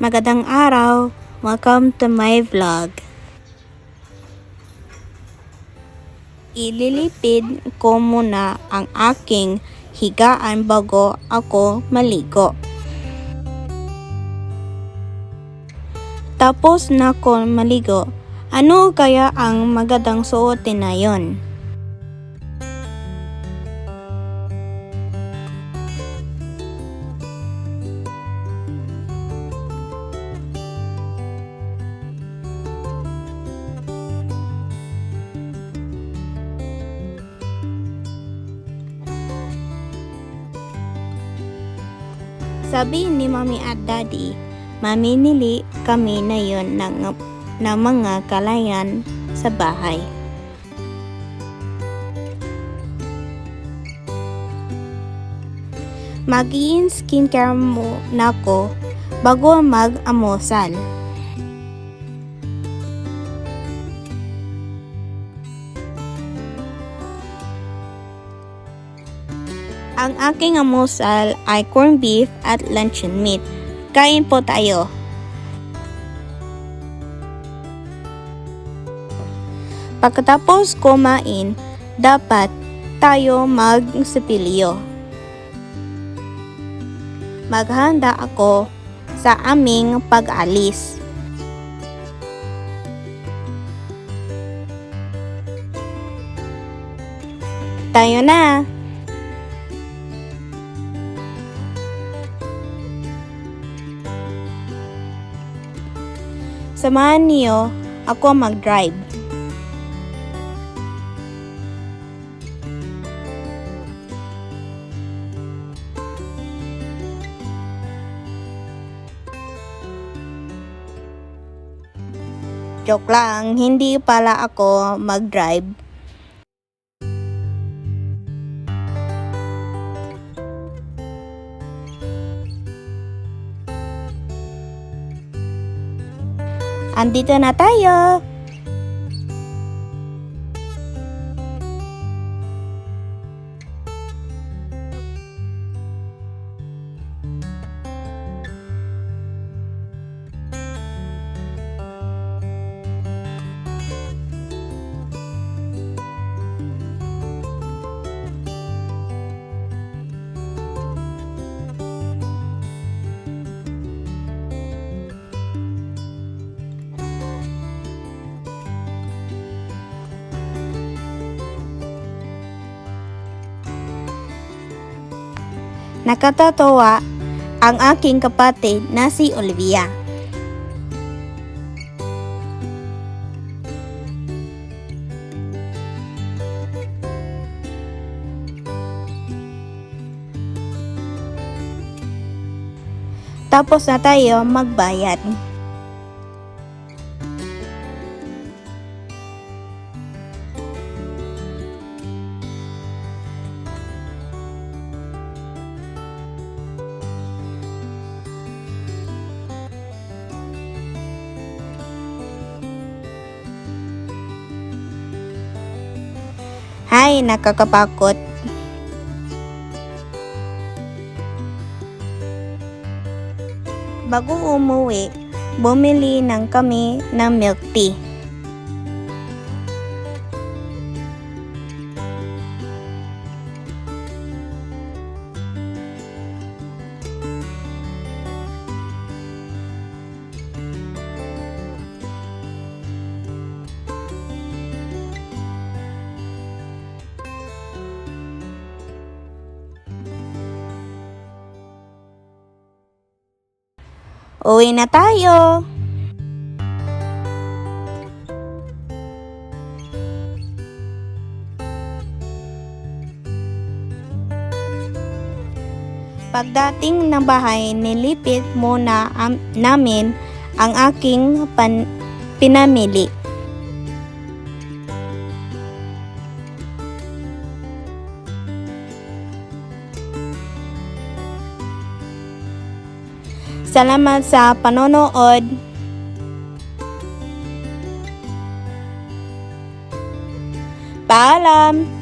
Magandang araw! Welcome to my vlog. Ililipid ko muna ang aking higaan bago ako maligo. Tapos na ko maligo, ano kaya ang magandang suotin na yon? Sabi ni Mami at Daddy, mamimili kami na yon ng mga kalayan sa bahay. Mag-skincare muna ako bago mag-almusal. Ang aking almusal ay corned beef at luncheon meat. Kain po tayo. Pagkatapos kumain, dapat tayo magsipilyo. Maghanda ako sa aming pag-alis. Tayo na! Samahan niyo ako mag-drive. Joke lang, hindi pala ako mag-drive. Andito na tayo! Nakatatawa ang aking kapatid na si Olivia. Tapos na tayo magbayad. Ay, nakakapakot. Bago umuwi, bumili ng kami ng milk tea. Uwi na tayo! Pagdating ng bahay, nilipid muna namin ang aking pinamili. Salamat sa panonood. Paalam!